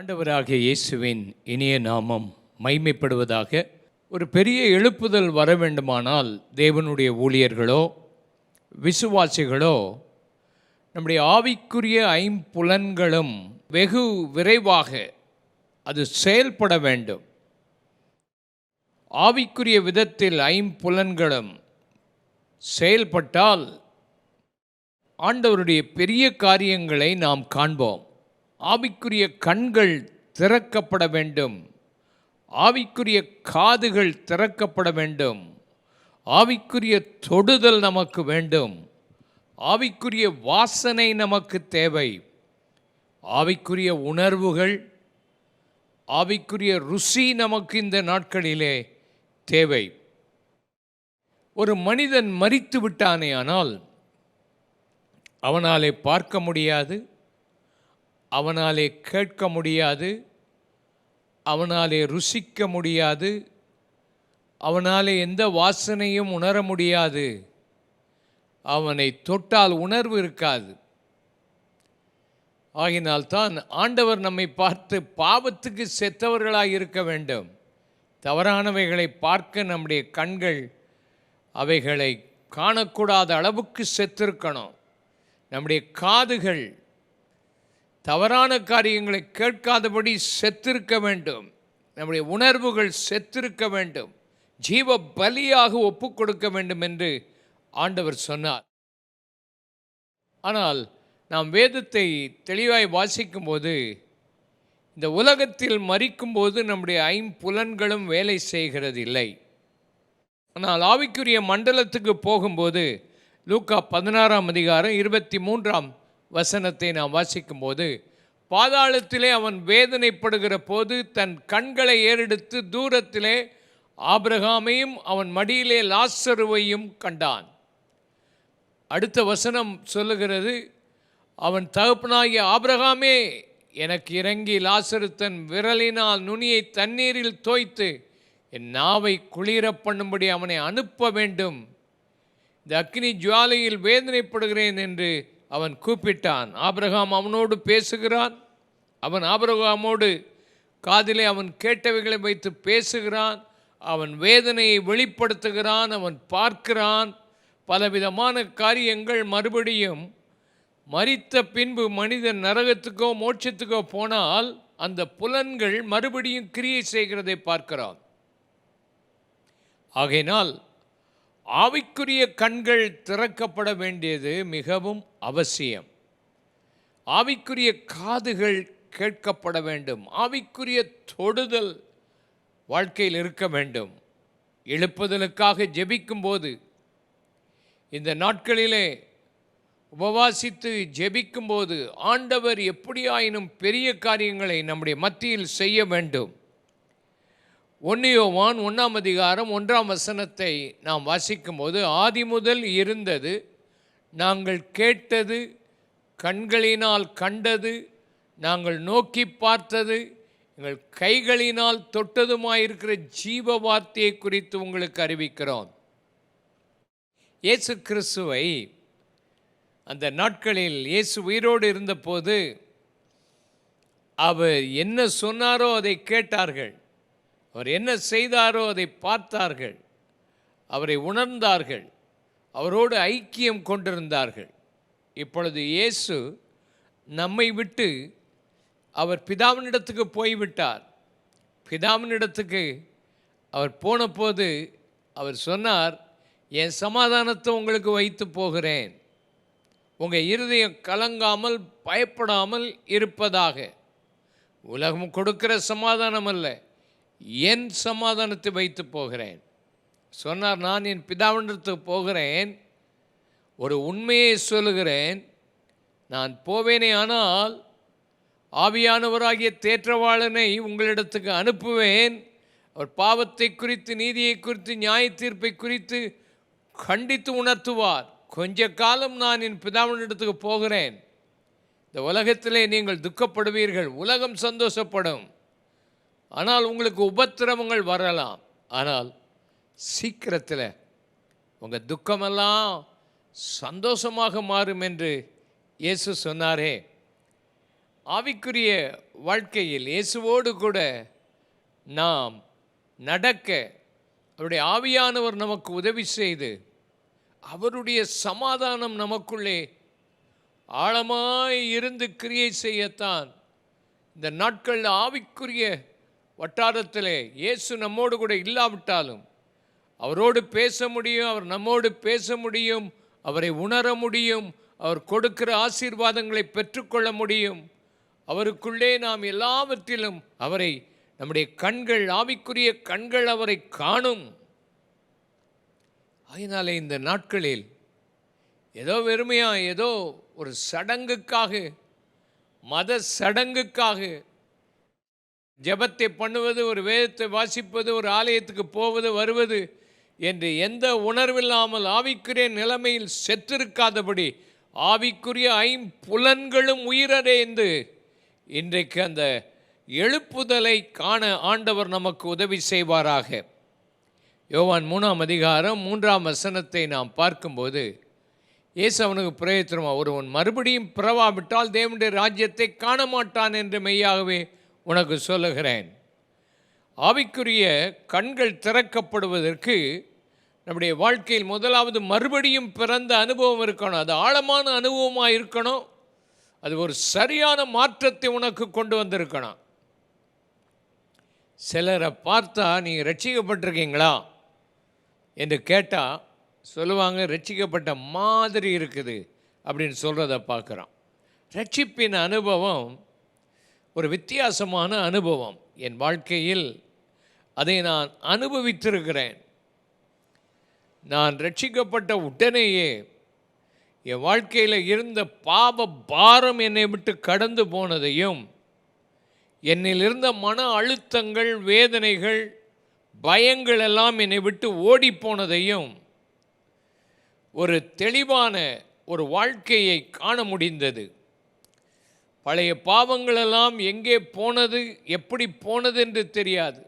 ஆண்டவராகிய இயேசுவின் இனிய நாமம் மைமைப்படுவதாக. ஒரு பெரிய எழுப்புதல் வர வேண்டுமானால் தேவனுடைய ஊழியர்களோ விசுவாசிகளோ நம்முடைய ஆவிக்குரிய ஐம்புலன்களும் வெகு விரைவாக அது செயல்பட வேண்டும். ஆவிக்குரிய விதத்தில் ஐம்புலன்களும் செயல்பட்டால் ஆண்டவருடைய பெரிய காரியங்களை நாம் காண்போம். ஆவிக்குரிய கண்கள் திறக்கப்பட வேண்டும், ஆவிக்குரிய காதுகள் திறக்கப்பட வேண்டும், ஆவிக்குரிய தொடுதல் நமக்கு வேண்டும், ஆவிக்குரிய வாசனை நமக்கு தேவை, ஆவிக்குரிய உணர்வுகள், ஆவிக்குரிய ருசி நமக்கு இந்த நாட்களிலே தேவை. ஒரு மனிதன் மரித்து விட்டானே ஆனால் அவனாலே பார்க்க முடியாது, அவனாலே கேட்க முடியாது, அவனாலே ருசிக்க முடியாது, அவனாலே எந்த வாசனையும் உணர முடியாது, அவனை தொட்டால் உணர்வு இருக்காது. ஆகினால்தான் ஆண்டவர் நம்மை பார்த்து பாவத்துக்கு செத்தவர்களாக இருக்க வேண்டும். தவறானவைகளை பார்க்க நம்முடைய கண்கள் அவைகளை காணக்கூடாத அளவுக்கு செத்திருக்கணும். நம்முடைய காதுகள் தவறான காரியங்களை கேட்காதபடி செத்திருக்க வேண்டும். நம்முடைய உணர்வுகள் செத்திருக்க வேண்டும், ஜீவ பலியாக ஒப்பு கொடுக்க வேண்டும் என்று ஆண்டவர் சொன்னார். ஆனால் நாம் வேதத்தை தெளிவாய் வாசிக்கும்போது இந்த உலகத்தில் மரிக்கும்போது நம்முடைய ஐம்புலன்களும் வேலை செய்கிறது இல்லை. ஆனால் ஆவிக்குரிய மண்டலத்துக்கு போகும்போது லூக்கா 16ஆம் அதிகாரம் 23ஆம் வசனத்தை நாம் வாசிக்கும்போது, பாதாளத்திலே அவன் வேதனைப்படுகிற போது தன் கண்களை ஏறெடுத்து தூரத்திலே ஆபிரகாமையும் அவன் மடியிலே லாசருவையும் கண்டான். அடுத்த வசனம் சொல்லுகிறது, அவன் தகப்பனாகிய ஆபிரகாமே, எனக்கு இறங்கி லாசரு தன் விரலினால் நுனியை தண்ணீரில் தோய்த்து என் நாவை குளிர பண்ணும்படி அவனை அனுப்ப வேண்டும், இந்த அக்கினி ஜுவாலையில் வேதனைப்படுகிறேன் என்று அவன் கூப்பிட்டான். ஆபிரகாம் அவனோடு பேசுகிறான். அவன் ஆபிரகாமோடு காதிலே அவன் கேட்டவைகளை வைத்து பேசுகிறான். அவன் வேதனையை வெளிப்படுத்துகிறான். அவன் பார்க்கிறான். பலவிதமான காரியங்கள். மறுபடியும் மரித்த பின்பு மனிதன் நரகத்துக்கோ மோட்சத்துக்கோ போனால் அந்த புலன்கள் மறுபடியும் கிரியை செய்கிறதை பார்க்கிறான். ஆகையினால் ஆவிக்குரிய கண்கள் திறக்கப்பட வேண்டியது மிகவும் அவசியம். ஆவிக்குரிய காதுகள் கேட்கப்பட வேண்டும். ஆவிக்குரிய தொடுதல் வாழ்க்கையில் இருக்க வேண்டும். எழுப்புதலுக்காக ஜெபிக்கும்போது, இந்த நாட்களிலே உபவாசித்து ஜெபிக்கும்போது ஆண்டவர் எப்படியாயினும் பெரிய காரியங்களை நம்முடைய மத்தியில் செய்ய வேண்டும். 1 யோவான் 1ஆம் அதிகாரம் 1ஆம் வசனத்தை நாம் வாசிக்கும்போது, ஆதி முதல் இருந்தது, நாங்கள் கேட்டது, கண்களினால் கண்டது, நாங்கள் நோக்கி பார்த்தது, எங்கள் கைகளினால் தொட்டதுமாயிருக்கிற ஜீவ வார்த்தையை குறித்து உங்களுக்கு அறிவிக்கிறோம். இயேசு கிறிஸ்துவை அந்த நாட்களில் இயேசு உயிரோடு இருந்தபோது அவர் என்ன சொன்னாரோ அதை கேட்டார்கள். அவர் என்ன செய்தாரோ அதை பார்த்தார்கள். அவரை உணர்ந்தார்கள். அவரோடு ஐக்கியம் கொண்டிருந்தார்கள். இப்பொழுது இயேசு நம்மை விட்டு அவர் பிதாவினிடத்துக்கு போய்விட்டார். பிதாவினிடத்துக்கு அவர் போன போது அவர் சொன்னார், என் சமாதானத்தை உங்களுக்கு வைத்து போகிறேன், உங்கள் இருதயம் கலங்காமல் பயப்படாமல் இருப்பதாக. உலகம் கொடுக்கிற சமாதானம் அல்ல, என் சமாதானத்தை வைத்து போகிறேன் சொன்னார். நான் என் பிதாவினிடத்துக்கு போகிறேன், ஒரு உண்மையை சொல்லுகிறேன், நான் போவேனே ஆனால் ஆவியானவராகிய தேற்றவாளனை உங்களிடத்துக்கு அனுப்புவேன். அவர் பாவத்தை குறித்து, நீதியை குறித்து, நியாய தீர்ப்பை குறித்து கண்டித்து உணர்த்துவார். கொஞ்ச காலம் நான் என் பிதாவினிடத்துக்கு போகிறேன். இந்த உலகத்திலே நீங்கள் துக்கப்படுவீர்கள், உலகம் சந்தோஷப்படும். ஆனால் உங்களுக்கு உபத்திரவங்கள் வரலாம். ஆனால் சீக்கிரத்தில் உங்கள் துக்கமெல்லாம் சந்தோஷமாக மாறும் என்று இயேசு சொன்னாரே. ஆவிக்குரிய வாழ்க்கையில் இயேசுவோடு கூட நாம் நடக்க அவருடைய ஆவியானவர் நமக்கு உதவி செய்து அவருடைய சமாதானம் நமக்குள்ளே ஆழமாய் இருந்து கிரியை செய்யத்தான் இந்த நாட்களில் ஆவிக்குரிய வட்டாரத்திலே இயேசு நம்மோடு கூட இல்லாவிட்டாலும் அவரோடு பேச முடியும், அவர் நம்மோடு பேச முடியும், அவரை உணர முடியும், அவர் கொடுக்கிற ஆசீர்வாதங்களை பெற்றுக்கொள்ள முடியும். அவருக்குள்ளே நாம் எல்லாவற்றிலும் அவரை, நம்முடைய கண்கள், ஆவிக்குரிய கண்கள் அவரை காணும். அதனாலே இந்த நாட்களில் ஏதோ வெறுமையாக ஏதோ ஒரு சடங்குக்காக, மத சடங்குக்காக ஜெபத்தை பண்ணுவது, ஒரு வேதத்தை வாசிப்பது, ஒரு ஆலயத்துக்கு போவது வருவது என்று எந்த உணர்வில்லாமல் ஆவிக்குரிய நிலைமையில் செத்திருக்காதபடி ஆவிக்குரிய ஐம்புலன்களும் உயிரடைந்து இன்றைக்கு அந்த எழுப்புதலை காண ஆண்டவர் நமக்கு உதவி செய்வாராக. யோவான் 3ஆம் அதிகாரம் 3ஆம் வசனத்தை நாம் பார்க்கும்போது இயேசு அவனுக்கு பிரயத்தனமா, ஒருவன் மறுபடியும் பிறவாவிட்டால் தேவனுடைய ராஜ்யத்தை காண மாட்டான் என்று மெய்யாகவே உனக்கு சொல்லுகிறேன். ஆவிக்குரிய கண்கள் திறக்கப்படுவதற்கு நம்முடைய வாழ்க்கையில் முதலாவது மறுபடியும் பிறந்த அனுபவம் இருக்கணும். அது ஆழமான அனுபவமாக இருக்கணும். அது ஒரு சரியான மாற்றத்தை உனக்கு கொண்டு வந்திருக்கணும். சிலரை பார்த்தா நீங்கள் ரட்சிக்கப்பட்டிருக்கீங்களா என்று கேட்டால் சொல்லுவாங்க, ரட்சிக்கப்பட்ட மாதிரி இருக்குது அப்படின்னு சொல்கிறத பார்க்குறோம். ரட்சிப்பின் அனுபவம் ஒரு வித்தியாசமான அனுபவம். என் வாழ்க்கையில் அதை நான் அனுபவித்திருக்கிறேன். நான் ரட்சிக்கப்பட்ட உடனேயே என் வாழ்க்கையில் இருந்த பாவ பாரம் என்னை விட்டு கடந்து போனதையும், என்னில் இருந்த மன அழுத்தங்கள், வேதனைகள், பயங்கள் எல்லாம் என்னை விட்டு ஓடி போனதையும், ஒரு தெளிவான ஒரு வாழ்க்கையை காண முடிந்தது. பழைய பாவங்களெல்லாம் எங்கே போனது, எப்படி போனது என்று தெரியாது.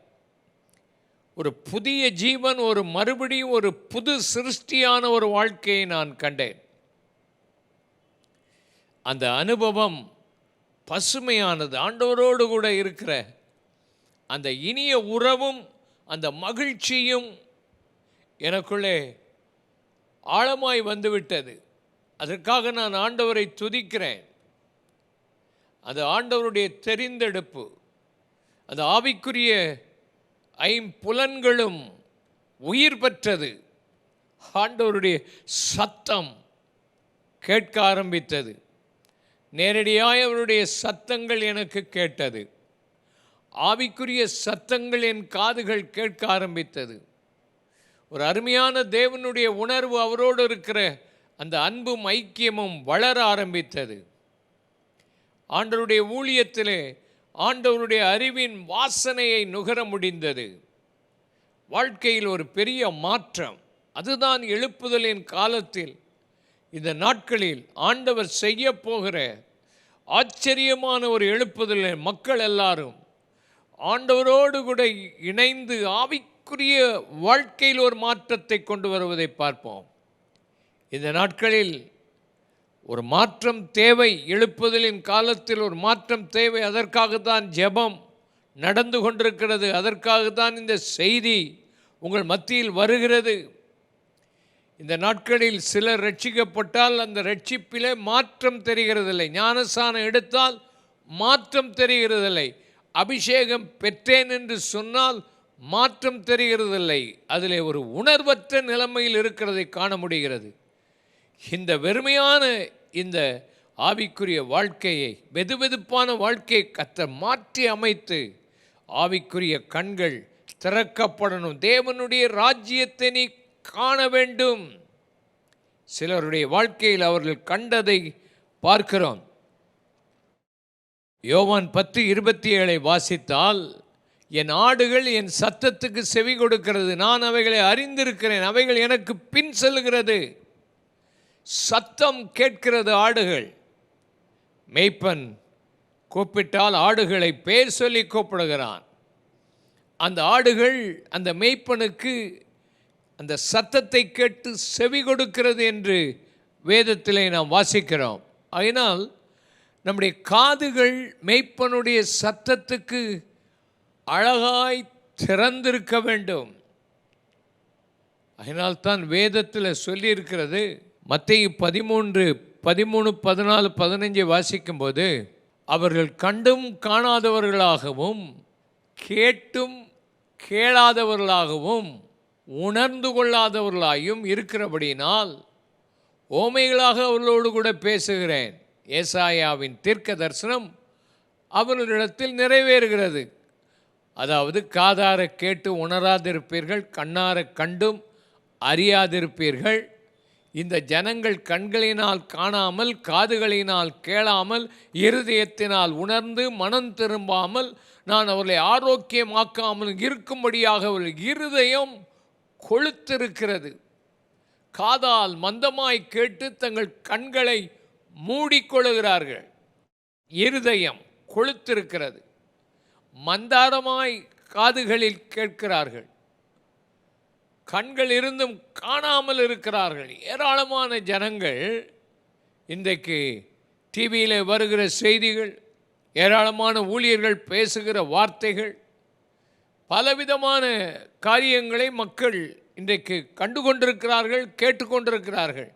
ஒரு புதிய ஜீவன், ஒரு மறுபடியும் ஒரு புது சிருஷ்டியான ஒரு வாழ்க்கையை நான் கண்டேன். அந்த அனுபவம் பசுமையானது. ஆண்டவரோடு கூட இருக்கிற அந்த இனிய உறவும் அந்த மகிழ்ச்சியும் எனக்குள்ளே ஆழமாய் வந்துவிட்டது. அதற்காக நான் ஆண்டவரை துதிக்கிறேன். அது ஆண்டவருடைய தெரிந்தெடுப்பு. அந்த ஆவிக்குரிய ஐம்புலன்களும் உயிர் பெற்றது. ஆண்டவருடைய சத்தம் கேட்க ஆரம்பித்தது. நேரடியாய் அவருடைய சத்தங்கள் எனக்கு கேட்டது. ஆவிக்குரிய சத்தங்கள் என் காதுகள் கேட்க ஆரம்பித்தது. ஒரு அருமையான தேவனுடைய உணர்வு, அவரோடு இருக்கிற அந்த அன்பும் ஐக்கியமும் வளர ஆரம்பித்தது. ஆண்டவருடைய ஊழியத்திலே ஆண்டவருடைய அறிவின் வாசனையை நுகர முடிந்தது. வாழ்க்கையில் ஒரு பெரிய மாற்றம். அதுதான் எழுப்புதலின் காலத்தில், இந்த நாட்களில் ஆண்டவர் செய்ய போகிற ஆச்சரியமான ஒரு எழுப்புதலில் மக்கள் எல்லாரும் ஆண்டவரோடு கூட இணைந்து ஆவிக்குரிய வாழ்க்கையில் ஒரு மாற்றத்தை கொண்டு வருவதை பார்ப்போம். இந்த நாட்களில் ஒரு மாற்றம் தேவை. எழுப்புதலின் காலத்தில் ஒரு மாற்றம் தேவை. அதற்காகத்தான் ஜெபம் நடந்து கொண்டிருக்கிறது. அதற்காகத்தான் இந்த செய்தி உங்கள் மத்தியில் வருகிறது. இந்த நாட்களில் சிலர் ரட்சிக்கப்பட்டால் அந்த ரட்சிப்பிலே மாற்றம் தெரிகிறதில்லை. ஞானஸ்நானம் எடுத்தால் மாற்றம் தெரிகிறதில்லை. அபிஷேகம் பெற்றேன் என்று சொன்னால் மாற்றம் தெரிகிறதில்லை. அதில் ஒரு உணர்வற்ற நிலைமையில் இருக்கிறதை காண முடிகிறது. இந்த வெறுமையான இந்த ஆவிக்குரிய வாழ்க்கையை, வெதுவெதுப்பான வாழ்க்கையை கர்த்தர் மாற்றி அமைத்து ஆவிக்குரிய கண்கள் திறக்கப்படணும். தேவனுடைய ராஜ்யத்தை நீ காண வேண்டும். சிலருடைய வாழ்க்கையில் அவர்கள் கண்டதை பார்க்கிறோம். யோவான் 10:27 வாசித்தால், என் ஆடுகள் என் சத்தத்துக்கு செவி கொடுக்கிறது, நான் அவைகளை அறிந்திருக்கிறேன், அவைகள் எனக்கு பின் செல்கிறது. சத்தம் கேட்கிறது ஆடுகள். மேய்ப்பன் கூப்பிட்டால் ஆடுகளை பேர் சொல்லி கூப்பிடுகிறான். அந்த ஆடுகள் அந்த மேய்ப்பனுக்கு அந்த சத்தத்தை கேட்டு செவி கொடுக்கிறது என்று வேதத்திலே நாம் வாசிக்கிறோம். அதனால் நம்முடைய காதுகள் மேய்ப்பனுடைய சத்தத்துக்கு அழகாய் திறந்திருக்க வேண்டும். அதனால்தான் வேதத்தில் சொல்லியிருக்கிறது, மத்தேயு 13:14-15 வாசிக்கும்போது, அவர்கள் கண்டும் காணாதவர்களாகவும் கேட்டும் கேளாதவர்களாகவும் உணர்ந்து கொள்ளாதவர்களாயும் இருக்கிறபடினால் ஓமைகளாக அவர்களோடு கூட பேசுகிறேன். ஏசாயாவின் தீர்க்க தரிசனம் அவர்களிடத்தில் நிறைவேறுகிறது. அதாவது, காதார கேட்டு உணராதிருப்பீர்கள், கண்ணார கண்டும் அறியாதிருப்பீர்கள். இந்த ஜனங்கள் கண்களினால் காணாமல், காதுகளினால் கேளாமல், இருதயத்தினால் உணர்ந்து மனம் திரும்பாமல் நான் அவர்களை ஆரோக்கியமாக்காமல் இருக்கும்படியாக அவர்கள் இருதயம் கொழுத்திருக்கிறது. காதால் மந்தமாய் கேட்டு தங்கள் கண்களை மூடிக்கொள்கிறார்கள். இருதயம் கொழுத்திருக்கிறது. மந்தாரமாய் காதுகளில் கேட்கிறார்கள், கண்கள் இருந்தும் காணாமல் இருக்கிறார்கள். ஏராளமான ஜனங்கள் இன்றைக்கு டிவியில் வருகிற செய்திகள், ஏராளமான ஊழியர்கள் பேசுகிற வார்த்தைகள், பலவிதமான காரியங்களை மக்கள் இன்றைக்கு கண்டு கொண்டிருக்கிறார்கள், கேட்டுக்கொண்டிருக்கிறார்கள்.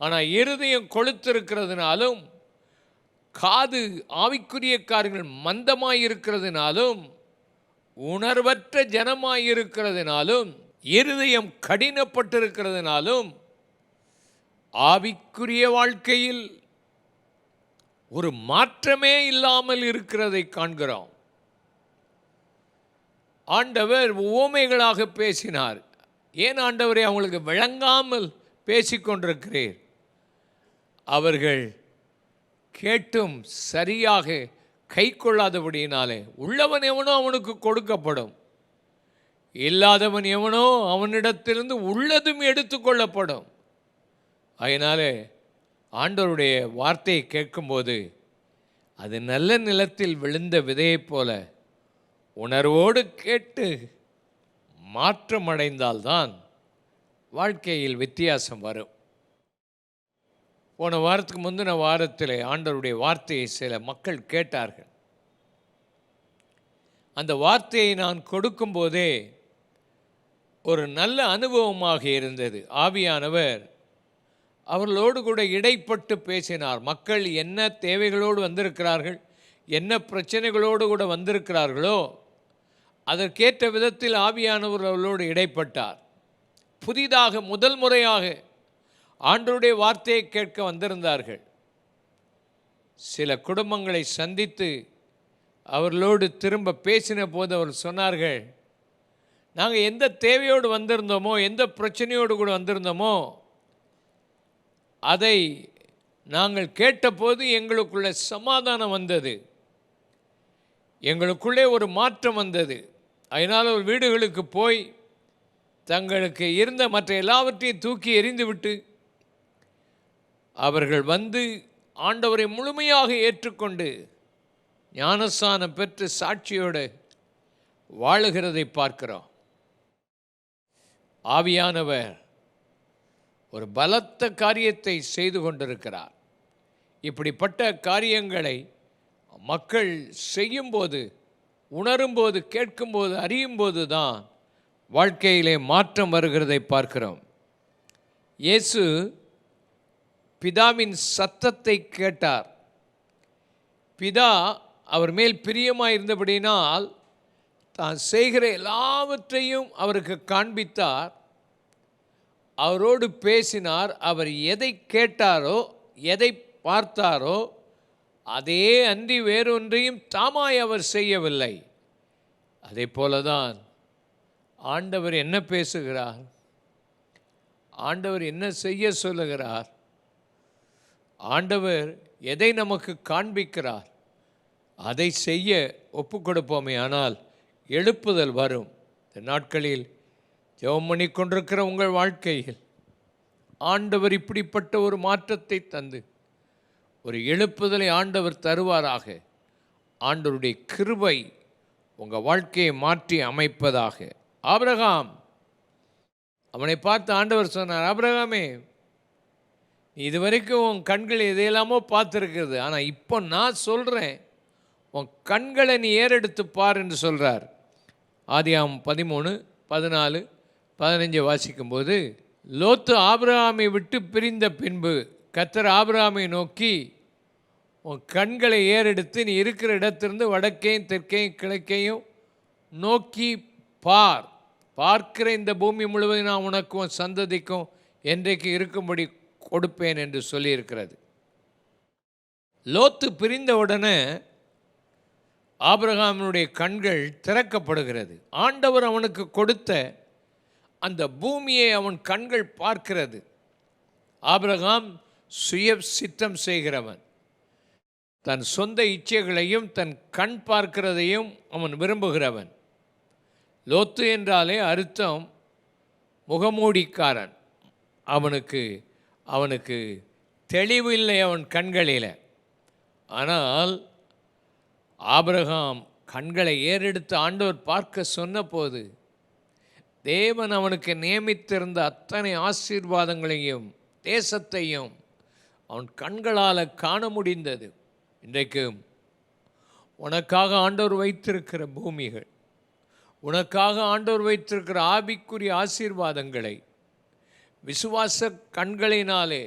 ஆனால் இருதயம் கொழுத்திருக்கிறதுனாலும், காது ஆவிக்குரிய காரியங்கள் மந்தமாயிருக்கிறதுனாலும், உணர்வற்ற ஜனமாயிருக்கிறதுனாலும், இருதயம் கடினப்பட்டிருக்கிறதுனாலும் ஆவிக்குரிய வாழ்க்கையில் ஒரு மாற்றமே இல்லாமல் இருக்கிறதை காண்கிறோம். ஆண்டவர் உவமைகளாக பேசினார். ஏன் ஆண்டவரை அவங்களுக்கு விளங்காமல் பேசிக்கொண்டிருக்கிறீர்? அவர்கள் கேட்டும் சரியாக கை கொள்ளாதபடியினாலே, உள்ளவன் எவனோ அவனுக்கு கொடுக்கப்படும், இல்லாதவன் எவனோ அவனிடத்திலிருந்து உள்ளதும் எடுத்துக்கொள்ளப்படும். அதனாலே ஆண்டவருடைய வார்த்தையை கேட்கும்போது அது நல்ல நிலத்தில் விழுந்த விதையைப் போல உணர்வோடு கேட்டு மாற்றமடைந்தால்தான் வாழ்க்கையில் வித்தியாசம் வரும். போன வாரத்துக்கு முந்தின வாரத்தில் ஆண்டவருடைய வார்த்தையை சில மக்கள் கேட்டார்கள். அந்த வார்த்தையை நான் கொடுக்கும்போதே ஒரு நல்ல அனுபவமாக இருந்தது. ஆவியானவர் அவர்களோடு கூட இடைப்பட்டு பேசினார். மக்கள் என்ன தேவைகளோடு வந்திருக்கிறார்கள், என்ன பிரச்சனைகளோடு கூட வந்திருக்கிறார்களோ அதற்கேற்ற விதத்தில் ஆவியானவர் அவர்களோடு இடைப்பட்டார். புதிதாக முதல் முறையாக ஆண்டவருடைய வார்த்தையை கேட்க வந்திருந்தார்கள். சில குடும்பங்களை சந்தித்து அவர்களோடு திரும்ப பேசின போது அவர் சொன்னார்கள், நாங்கள் எந்த தேவையோடு வந்திருந்தோமோ, எந்த பிரச்சனையோடு கூட வந்திருந்தோமோ அதை நாங்கள் கேட்டபோது எங்களுக்குள்ள சமாதானம் வந்தது, எங்களுக்குள்ளே ஒரு மாற்றம் வந்தது. அதனால் ஒரு வீடுகளுக்கு போய் தங்களுக்கு இருந்த மற்ற எல்லாவற்றையும் தூக்கி எறிந்துவிட்டு அவர்கள் வந்து ஆண்டவரை முழுமையாக ஏற்றுக்கொண்டு ஞானஸ்நானம் பெற்று சாட்சியோடு வாழுகிறதை பார்க்கிறோம். ஆவியானவர் ஒரு பலத்த காரியத்தை செய்து கொண்டிருக்கிறார். இப்படிப்பட்ட காரியங்களை மக்கள் செய்யும்போது, உணரும்போது, கேட்கும்போது, அறியும்போது தான் வாழ்க்கையிலே மாற்றம் வருகிறதை பார்க்கிறோம். இயேசு பிதாவின் சத்தத்தை கேட்டார். பிதா அவர் மேல் பிரியமாக இருந்தபடினால் தான் செய்கிற எல்லாவற்றையும் அவருக்கு காண்பித்தார், அவரோடு பேசினார். அவர் எதை கேட்டாரோ, எதை பார்த்தாரோ அதே அன்றி வேறொன்றையும் தாமாய் அவர் செய்யவில்லை. அதே போலதான் ஆண்டவர் என்ன பேசுகிறார், ஆண்டவர் என்ன செய்ய சொல்லுகிறார், ஆண்டவர் எதை நமக்கு காண்பிக்கிறார், அதை செய்ய ஒப்பு கொடுப்போமே ஆனால் எழுப்புதல் வரும். இந்த நாட்களில் ஜெபம் பண்ணி கொண்டிருக்கிற உங்கள் வாழ்க்கையில் ஆண்டவர் இப்படிப்பட்ட ஒரு மாற்றத்தை தந்து ஒரு எழுப்புதலை ஆண்டவர் தருவாராக. ஆண்டவருடைய கிருபை உங்கள் வாழ்க்கையை மாற்றி அமைப்பதாக. ஆபிரகாம், அவனை பார்த்து ஆண்டவர் சொன்னார், ஆபிரகாமே, நீ இதுவரைக்கும் உன் கண்கள் எதையெல்லாமோ பார்த்துருக்குது, ஆனால் இப்போ நான் சொல்கிறேன், உன் கண்களை நீ ஏறெடுத்து பார் என்று சொல்கிறார். ஆதியாகமம் 13, 14, 15 வாசிக்கும்போது, லோத்து ஆபிரகாமை விட்டு பிரிந்த பின்பு கர்த்தர் ஆபிரகாமை நோக்கி, உன் கண்களை ஏறெடுத்து நீ இருக்கிற இடத்திலிருந்து வடக்கையும் தெற்கையும் கிழக்கையும் நோக்கி பார். பார்க்கிற இந்த பூமி முழுவதும் நான் உனக்கும் உன் சந்ததிக்கும் என்றைக்கு இருக்கும்படி கொடுப்பேன் என்று சொல்லியிருக்கிறது. லோத்து பிரிந்த உடனே ஆபிரகாமினுடைய கண்கள் திறக்கப்படுகிறது. ஆண்டவர் அவனுக்கு கொடுத்த அந்த பூமியை அவன் கண்கள் பார்க்கிறது. ஆபிரகாம் சுய சித்தம் செய்கிறவன். தன் சொந்த இச்சைகளையும் தன் கண் பார்க்கிறதையும் அவன் விரும்புகிறவன். லோத்து என்றாலே அர்த்தம் முகமூடிக்காரன். அவனுக்கு தெளிவு இல்லை அவன் கண்களில். ஆனால் ஆபிரகாம் கண்களை ஏறெடுத்து ஆண்டவர் பார்க்க சொன்னபோது தேவன் அவனுக்கு நியமித்திருந்த அத்தனை ஆசீர்வாதங்களையும் தேசத்தையும் அவன் கண்களால் காண முடிந்தது. இன்றைக்கு உனக்காக ஆண்டவர் வைத்திருக்கிற பூமிகள், உனக்காக ஆண்டவர் வைத்திருக்கிற ஆவிக்குரிய ஆசீர்வாதங்களை விசுவாச கண்களினாலே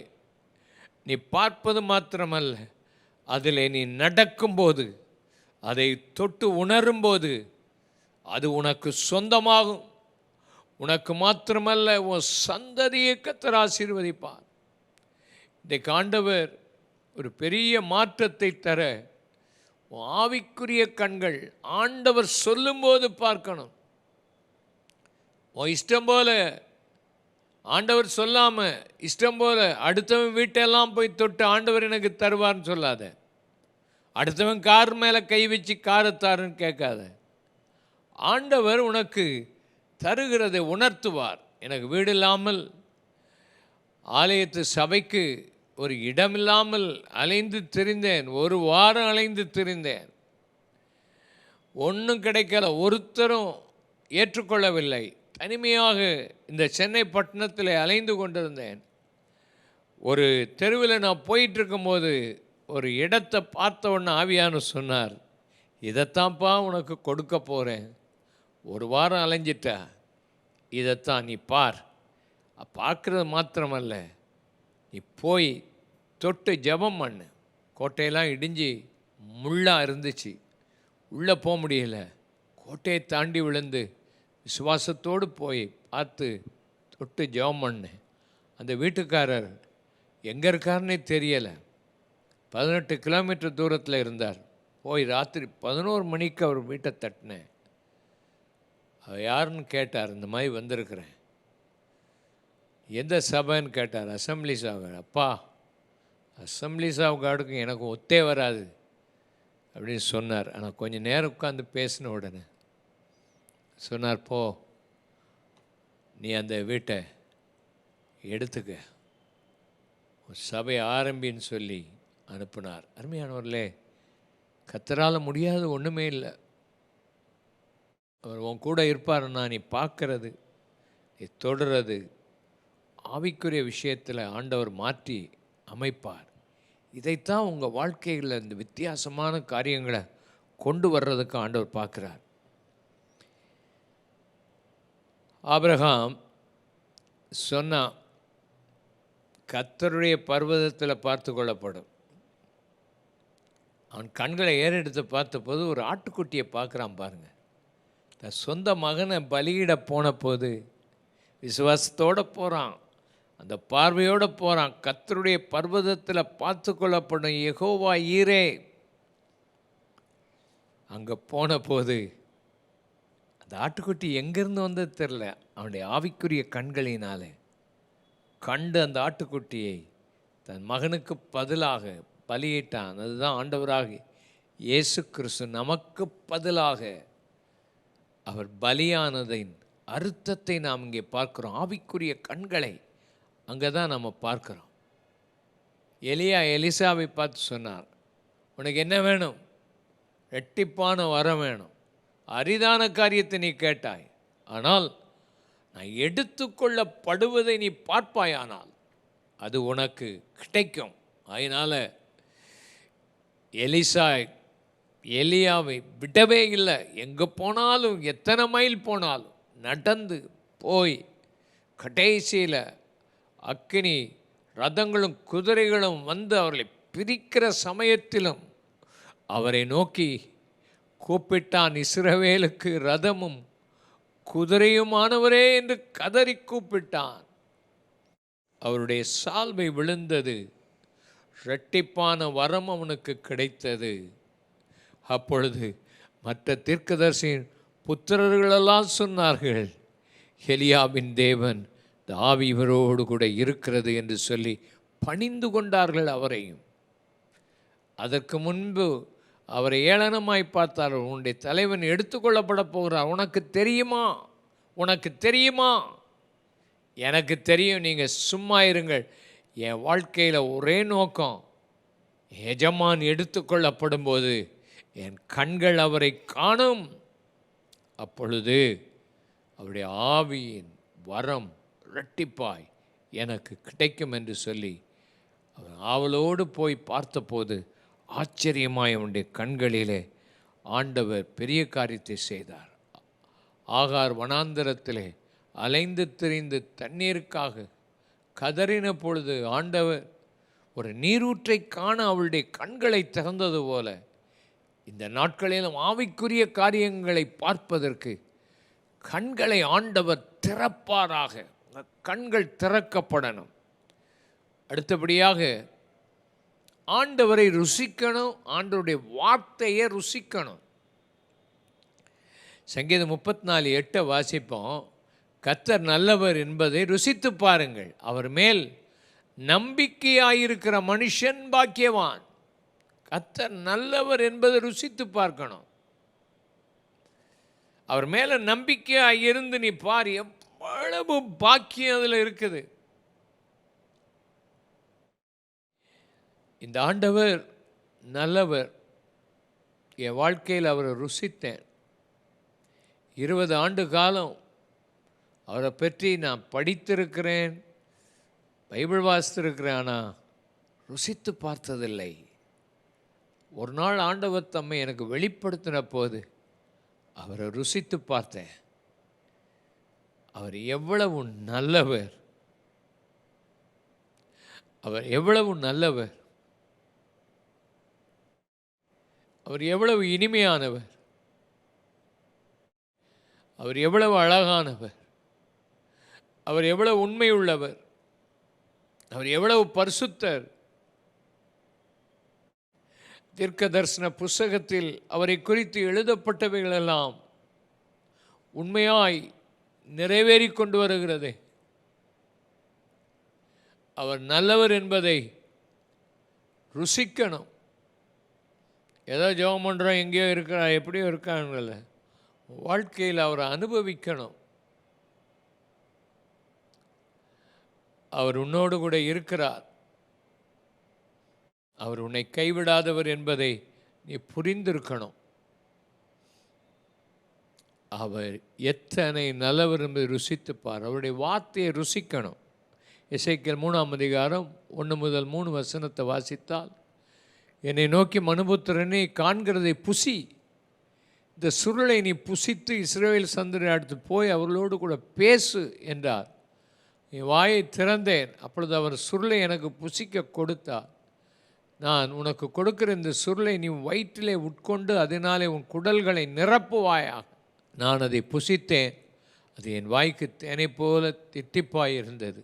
நீ பார்ப்பது மாத்திரமல்ல, அதில் நீ நடக்கும்போது, அதை தொட்டு உணரும்போது அது உனக்கு சொந்தமாகும். உனக்கு மாத்திரமல்ல, உன் சந்ததியை கர்த்தர் ஆசீர்வதிப்பார். இன்றைக்கு ஆண்டவர் ஒரு பெரிய மாற்றத்தை தர உன் ஆவிக்குரிய கண்கள் ஆண்டவர் சொல்லும்போது பார்க்கணும். உன் இஷ்டம் போல, ஆண்டவர் சொல்லாமல் இஷ்டம் போல அடுத்தவன் வீட்டெல்லாம் போய் தொட்டு ஆண்டவர் எனக்கு தருவார்னு சொல்லாத. அடுத்தவன் கார் மேலே கை வச்சு காரை தாருன்னு கேட்காத. ஆண்டவர் உனக்கு தருகிறதை உணர்த்துவார். எனக்கு வீடு இல்லாமல் ஆலயத்து சபைக்கு ஒரு இடமில்லாமல் அலைந்து திரிந்தேன். ஒரு வாரம் அலைந்து திரிந்தேன். ஒன்றும் கிடைக்கல, ஒருத்தரும் ஏற்றுக்கொள்ளவில்லை. தனிமையாக இந்த சென்னை பட்டணத்தில் அலைந்து கொண்டிருந்தேன். ஒரு தெருவில் நான் போயிட்டுருக்கும்போது ஒரு இடத்தை பார்த்த உடனே ஆவியானவர் சொன்னார், இதைத்தான்ப்பா உனக்கு கொடுக்க போகிறேன். ஒரு வாரம் அலைஞ்சிட்டா, இதைத்தான் நீ பார். பார்க்குறது மாத்திரமல்ல, நீ போய் தொட்டு ஜெபம் பண்ணு. கோட்டையெல்லாம் இடிஞ்சு முள்ளாக இருந்துச்சு, உள்ளே போக முடியல. கோட்டையை தாண்டி விழுந்து விசுவாசத்தோடு போய் பார்த்து தொட்டு ஜெபம் பண்ணேன். அந்த வீட்டுக்காரர் எங்கே இருக்காருன்னே தெரியலை. 18 கிலோமீட்டர் தூரத்தில் இருந்தார். போய் ராத்திரி 11 மணிக்கு அவர் வீட்டை தட்டினேன். அவர் யாருன்னு கேட்டார். இந்த மாதிரி வந்திருக்கிறேன். எந்த சபைன்னு கேட்டார். Assemblies of God. அப்பா, அசம்பிளிஸ் ஆஃப் காடுக்கும் எனக்கு ஒத்தே வராது அப்படின்னு சொன்னார். ஆனால் கொஞ்சம் நேரம் உட்காந்து பேசின உடனே சொன்னார், போ, நீ அந்த வீட்டை எடுத்துக்க, சபை ஆரம்பின்னு சொல்லி அனுப்புனார். அருமையானவர்களே, கர்த்தரால் முடியாது ஒன்றுமே இல்லை. அவர் உன் கூட இருப்பாருன்னா நீ பார்க்கறது, நீ தொடுறது, ஆவிக்குரிய விஷயத்தில் ஆண்டவர் மாற்றி அமைப்பார். இதைத்தான் உங்கள் வாழ்க்கையில் இந்த வித்தியாசமான காரியங்களை கொண்டு வர்றதுக்கு ஆண்டவர் பார்க்குறார். ஆபிரகாம் சொன்னான், கர்த்தருடைய பர்வதத்தில் பார்த்து கொள்ளப்படும். அவன் கண்களை ஏறெடுத்து பார்த்தபோது ஒரு ஆட்டுக்குட்டியை பார்க்குறான். பாருங்கள், தன் சொந்த மகனை பலியிட போன போது விசுவாசத்தோடு போகிறான், அந்த பார்வையோடு போகிறான். கர்த்தருடைய பர்வதத்தில் பார்த்து கொள்ளப்படும் யெகோவா ஈரே. அங்கே போன போது அந்த ஆட்டுக்குட்டி எங்கேருந்து வந்தது தெரில, அவனுடைய ஆவிக்குரிய கண்களினாலே கண்டு அந்த ஆட்டுக்குட்டியை தன் மகனுக்கு பதிலாக பலியிட்டான். அதுதான் ஆண்டவராக இயேசு கிறிஸ்து நமக்கு பதிலாக அவர் பலியானதின் அர்த்தத்தை நாம் இங்கே பார்க்குறோம். ஆவிக்குரிய கண்களை அங்கே தான் நம்ம பார்க்குறோம். எலியா எலிசாவை பார்த்து சொன்னார், உனக்கு என்ன வேணும்? ரெட்டிப்பான வரம் வேணும். அரிதான காரியத்தை நீ கேட்டாய், ஆனால் நான் எடுத்துக்கொள்ளப்படுவதை நீ பார்ப்பாயானால் அது உனக்கு கிடைக்கும். அதனால் எலிசா எலியாவை விடவே இல்லை. எங்கே போனாலும், எத்தனை மைல் போனாலும் நடந்து போய் கடைசியில் அக்கினி ரதங்களும் குதிரைகளும் வந்து அவர்களை பிரிக்கிற சமயத்திலும் அவரை நோக்கி கூப்பிட்டான். இஸ்ரவேலுக்கு ரதமும் குதிரையுமானவரே என்று கதறி கூப்பிட்டான். அவருடைய சால்வை விழுந்தது. இரட்டிப்பான வரம் அவனுக்கு கிடைத்தது. அப்பொழுது மற்ற தீர்க்கதரிசியின் புத்திரர்களெல்லாம் சொன்னார்கள், எலியாவின் தேவன் ஆவி இவரோடு கூட இருக்கிறது என்று சொல்லி பணிந்து கொண்டார்கள் அவரையும். அதற்கு முன்பு அவரை ஏளனமாய் பார்த்தார்கள். உன்னுடைய தலைவன் எடுத்துக்கொள்ளப்பட போகிறார், உனக்கு தெரியுமா, உனக்கு தெரியுமா? எனக்கு தெரியும், நீங்கள் சும்மா இருங்கள். என் வாழ்க்கையில் ஒரே நோக்கம், எஜமான் எடுத்துக்கொள்ளப்படும் போது என் கண்கள் அவரை காணும். அப்பொழுது அவருடைய ஆவியின் வரம் இரட்டிப்பாய் எனக்கு கிடைக்கும் என்று சொல்லி அவன் ஆவலோடு போய் பார்த்தபோது ஆச்சரியமாய் அவனுடைய கண்களிலே ஆண்டவர் பெரிய காரியத்தை செய்தார். ஆகார் வனாந்தரத்திலே அலைந்து திரிந்து தண்ணீருக்காக கதறின பொழுது ஆண்டவர் ஒரு நீரூற்றை காண அவளுடைய கண்களை திறந்தது போல இந்த நாட்களிலும் ஆவிக்குரிய காரியங்களை பார்ப்பதற்கு கண்களை ஆண்டவர் திறப்பாராக. கண்கள் திறக்கப்படணும். அடுத்தபடியாக ஆண்டவரை ருசிக்கணும், ஆண்டவருடைய வார்த்தையை ருசிக்கணும். சங்கீதம் 34:8 வாசிப்போம். கர்த்தர் நல்லவர் என்பதை ருசித்து பாருங்கள், அவர் மேல் நம்பிக்கையாயிருக்கிற மனுஷன் பாக்கியவான். கர்த்தர் நல்லவர் என்பதை ருசித்து பார்க்கணும். அவர் மேலே நம்பிக்கையாக இருந்து நீ பார், எவ்வளவு பாக்கியம் அதில் இருக்குது. இந்த ஆண்டவர் நல்லவர். என் வாழ்க்கையில் அவரை ருசித்தேன். 20 ஆண்டு காலம் அவரை பற்றி நான் படித்திருக்கிறேன், பைபிள் வாசித்திருக்கிறேன், ஆனால் ருசித்து பார்த்ததில்லை. ஒரு நாள் ஆண்டவர் தம்மை எனக்கு வெளிப்படுத்தின போது அவரை ருசித்து பார்த்தேன். அவர் எவ்வளவு நல்லவர், அவர் எவ்வளவு நல்லவர், அவர் எவ்வளவு இனிமையானவர், அவர் எவ்வளவு அழகானவர், அவர் எவ்வளவு உண்மையுள்ளவர், அவர் எவ்வளவு பரிசுத்தர். தீர்க்க தரிசன புஸ்தகத்தில் அவரை குறித்து எழுதப்பட்டவைகளெல்லாம் உண்மையாய் நிறைவேறி கொண்டு வருகிறது. அவர் நல்லவர் என்பதை ருசிக்கணும். ஏதோ ஜெபம் பண்ணுறோம், எங்கேயோ இருக்கிறா, எப்படியோ இருக்காங்கல்ல, வாழ்க்கையில் அவரை அனுபவிக்கணும். அவர் உன்னோடு கூட இருக்கிறார். அவர் உன்னை கைவிடாதவர் என்பதை நீ புரிந்திருக்கணும். அவர் எத்தனை நல்லவர் என்பதை ருசித்துப்பார். அவருடைய வார்த்தையை ருசிக்கணும். எசேக்கியேல் 3:1-3 வாசித்தால், என்னை நோக்கி மனுபுத்திரனே, காண்கிறதை புசி, இந்த சுருளை நீ புசித்து இஸ்ரவேல் சந்ததியை அடுத்து போய் அவர்களோடு கூட பேசு என்றார். என் வாயை திறந்தேன், அப்பொழுது அவர் சுருளை எனக்கு புசிக்க கொடுத்தார். நான் உனக்கு கொடுக்கிற இந்த சுருளை நீ வயிற்றிலே உட்கொண்டு அதனாலே உன் குடல்களை நிரப்புவாயாக. நான் அதை புசித்தேன், அது என் வாய்க்கு தேனை போல தித்திப்பாய் இருந்தது.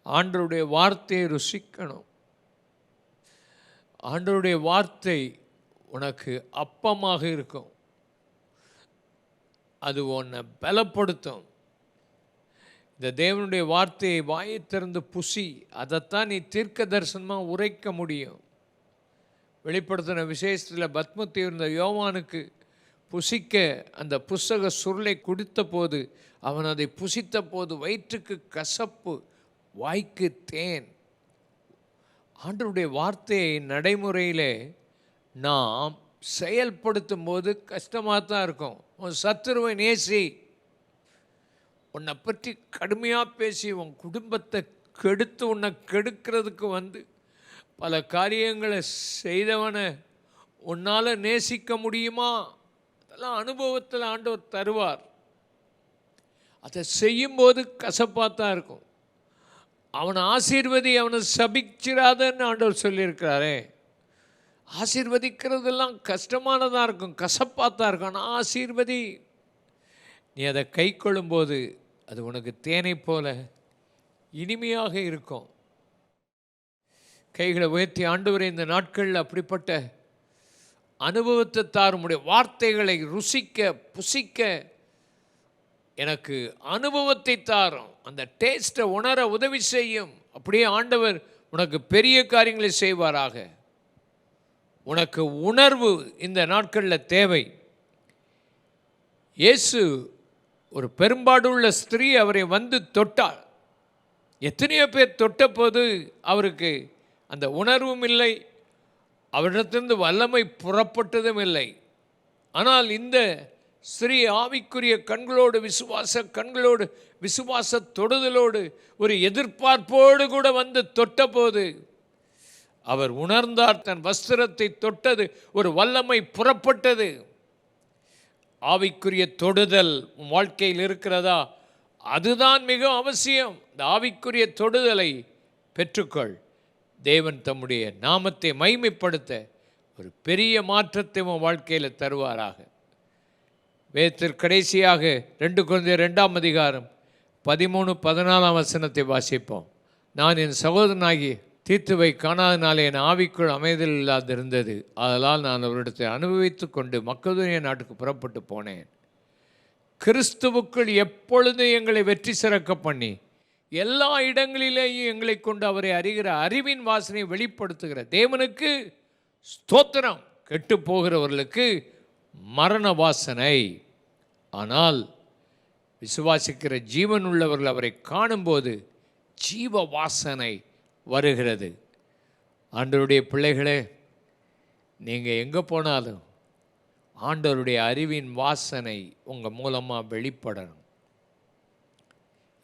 ஆண்டவருடைய வார்த்தையை ருசிக்கணும். ஆண்டவருடைய வார்த்தை உனக்கு அப்பமாக இருக்கும். அது உன்னை பலப்படுத்தும். இந்த தேவனுடைய வார்த்தையை வாயை திறந்து புசி. அதைத்தான் நீ தீர்க்க தரிசனமாக உரைக்க முடியும். வெளிப்படுத்தின விசேஷத்தில் பத்மத்தி இருந்த யோவானுக்கு புசிக்க அந்த புஸ்தக சுருளை குடித்த போது, அவன் அதை புசித்த போது வயிற்றுக்கு கசப்பு, வாய்க்கு தேன். ஆண்டவருடைய வார்த்தையை நடைமுறையில் நாம் செயல்படுத்தும் போது கஷ்டமாக தான் இருக்கும். உன் சத்துருவை நேசி, உன்னை பற்றி கடுமையாக பேசி உன் குடும்பத்தை கெடுத்து உன்னை கெடுக்கிறதுக்கு வந்து பல காரியங்களை செய்தவனை உன்னால் நேசிக்க முடியுமா? அதெல்லாம் அனுபவத்தில் ஆண்டவர் தருவார். அதை செய்யும்போது கசப்பாக தான் இருக்கும். அவனை ஆசீர்வதி, அவனை சபிச்சிராதன்னு ஆண்டவர் சொல்லியிருக்கிறாரே. ஆசீர்வதிக்கிறதெல்லாம் கஷ்டமானதாக இருக்கும், கசப்பாக தான் இருக்கும். ஆனால் ஆசீர்வதி, நீ அதை கை கொள்ளும்போது அது உனக்கு தேனை போல இனிமையாக இருக்கும். கைகளை உயர்த்தி, ஆண்டவரே, இந்த நாட்களில் அப்படிப்பட்ட அனுபவத்தை தாருமுடைய வார்த்தைகளை ருசிக்க புசிக்க எனக்கு அனுபவத்தை தாரும். அந்த டேஸ்ட்டை உணர உதவி செய்யும். அப்படியே ஆண்டவர் உனக்கு பெரிய காரியங்களை செய்வாராக. உனக்கு உணர்வு இந்த நாட்களில் தேவை. இயேசு ஒரு பெரும்பாடுள்ள ஸ்திரீ அவரை வந்து தொட்டாள். எத்தனையோ பேர் தொட்ட போது அவருக்கு அந்த உணர்வும் இல்லை, அவரிடத்திலிருந்து வல்லமை புறப்பட்டதும் இல்லை. ஆனால் இந்த ஸ்ரீ ஆவிக்குரிய கண்களோடு, விசுவாச கண்களோடு, விசுவாச தொடுதலோடு, ஒரு எதிர்பார்ப்போடு கூட வந்து தொட்டபோது அவர் உணர்ந்தார். தன் வஸ்திரத்தை தொட்டது, ஒரு வல்லமை புறப்பட்டது. ஆவிக்குரிய தொடுதல் வாழ்க்கையில் இருக்கிறதா? அதுதான் மிக அவசியம். இந்த ஆவிக்குரிய தொடுதலை பெற்றுக்கொள். தேவன் தம்முடைய நாமத்தை மகிமைப்படுத்த ஒரு பெரிய மாற்றத்தை உன் வாழ்க்கையில் தருவாராக. வேதத்திற்கு கடைசியாக 2 கொரிந்தியர் 2ஆம் அதிகாரம் 13-14 வசனத்தை வாசிப்போம். நான் என் சகோதரனாகி தீத்துவை காணாதனாலே என் ஆவிக்குள் அமைதல் இல்லாதிருந்தது. அதனால் நான் அவரிடத்தை அனுபவித்து கொண்டு மக்கதோனியா நாட்டுக்கு புறப்பட்டு போனேன். கிறிஸ்துவுக்குள் எப்பொழுதும் எங்களை வெற்றி சிறக்க பண்ணி எல்லா இடங்களிலேயும் எங்களை கொண்டு அவரை அறிகிற அறிவின் வாசனையை வெளிப்படுத்துகிற தேவனுக்கு ஸ்தோத்திரம். கெட்டு போகிறவர்களுக்கு மரண வாசனை, ஆனால் விசுவாசிக்கிற ஜீவன் உள்ளவர்கள் அவரை காணும்போது ஜீவ வாசனை வருகிறது. ஆண்டவருடைய பிள்ளைகளே, நீங்கள் எங்கே போனாலும் ஆண்டவருடைய அறிவின் வாசனை உங்கள் மூலமாக வெளிப்படணும்.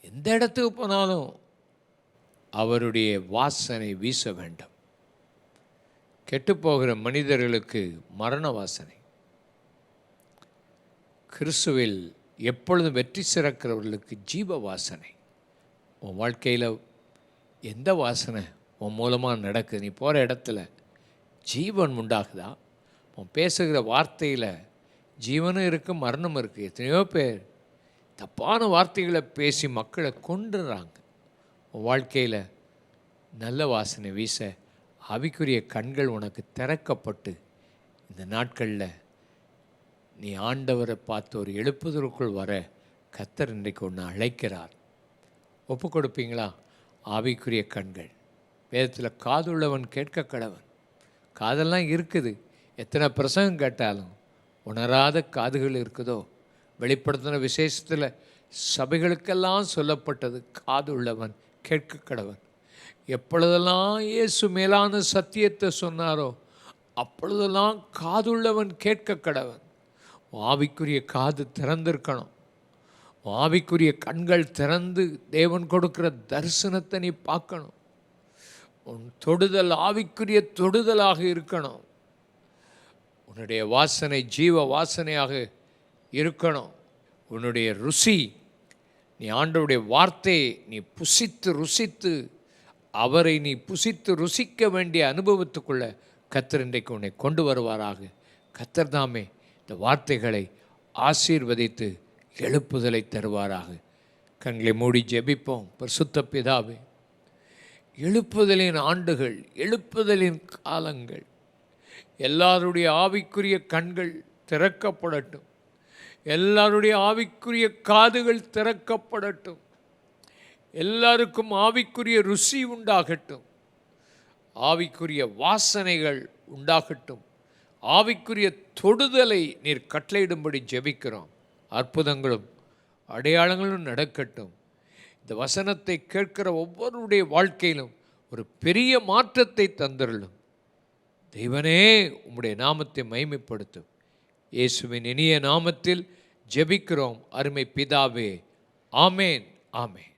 எந்த இடத்துக்கு போனாலும் அவருடைய வாசனை வீச வேண்டும். கெட்டுப்போகிற மனிதர்களுக்கு மரண வாசனை, கிறிஸ்துவில் எப்பொழுதும் வெற்றி சிறக்கிறவர்களுக்கு ஜீவ வாசனை. உன் வாழ்க்கையில் எந்த வாசனை உன் மூலமாக நடக்குது? நீ போகிற இடத்துல ஜீவன் உண்டாகுதா? உன் பேசுகிற வார்த்தையில் ஜீவனும் இருக்குது, மரணமும் இருக்குது. எத்தனையோ பேர் தப்பான வார்த்தைகளை பேசி மக்களை கொண்டுறாங்க. உன் வாழ்க்கையில் நல்ல வாசனை வீச ஆவிக்குரிய கண்கள் உனக்கு திறக்கப்பட்டு இந்த நாட்களில் நீ ஆண்டவரை பார்த்து ஒரு எழுப்புதலுக்குள் வர கர்த்தர் இன்றைக்கு ஒன்று அழைக்கிறார். ஒப்பு கொடுப்பீங்களா? ஆவிக்குரிய கண்கள். வேதத்தில் காதுள்ளவன் கேட்க கடவன். காதெல்லாம் இருக்குது, எத்தனை பிரசங்கம் கேட்டாலும் உணராத காதுகள் இருக்குதோ. வெளிப்படுத்தின விசேஷத்தில் சபைகளுக்கெல்லாம் சொல்லப்பட்டது காதுள்ளவன் கேட்க கடவன். எப்பொழுதெல்லாம் இயேசு மேலான சத்தியத்தை சொன்னாரோ அப்பொழுதெல்லாம் காதுள்ளவன் கேட்க கடவன். ஆவிக்குரிய காது திறந்திருக்கணும். ஆவிக்குரிய கண்கள் திறந்து தேவன் கொடுக்கிற தரிசனத்தை நீ பார்க்கணும். உன் தொடுதல் ஆவிக்குரிய தொடுதலாக இருக்கணும். உன்னுடைய வாசனை ஜீவ வாசனையாக இருக்கணும். உன்னுடைய ருசி, நீ ஆண்டவருடைய வார்த்தையை நீ புசித்து ருசித்து அவரை நீ புசித்து ருசிக்க வேண்டிய அனுபவத்துக்குள்ள கர்த்தர் இன்றைக்கு உன்னை கொண்டு வருவாராக. கர்த்தர் தாமே இந்த வார்த்தைகளை ஆசீர்வதித்து எழுப்புதலை தருவாராக. கண்களை மூடி ஜெபிப்போம். பரிசுத்த பிதாவே, எழுப்புதலின் ஆண்டுகள், எழுப்புதலின் காலங்கள், எல்லாருடைய ஆவிக்குரிய கண்கள் திறக்கப்படட்டும். எல்லாருடைய ஆவிக்குரிய காதுகள் திறக்கப்படட்டும். எல்லாருக்கும் ஆவிக்குரிய ருசி உண்டாகட்டும். ஆவிக்குரிய வாசனைகள் உண்டாகட்டும். ஆவிக்குரிய தொடுதலை நீர் கட்டளையிடும்படி ஜெபிக்கிறோம். அற்புதங்களும் அடையாளங்களும் நடக்கட்டும். இந்த வசனத்தை கேட்கிற ஒவ்வொருடைய வாழ்க்கையிலும் ஒரு பெரிய மாற்றத்தை தந்தருளும். தெய்வனே, உம்முடைய நாமத்தை மகிமைப்படுத்தும். இயேசுவின் இனிய நாமத்தில் ஜெபிக்கிறோம் அருமை பிதாவே. ஆமேன், ஆமேன்.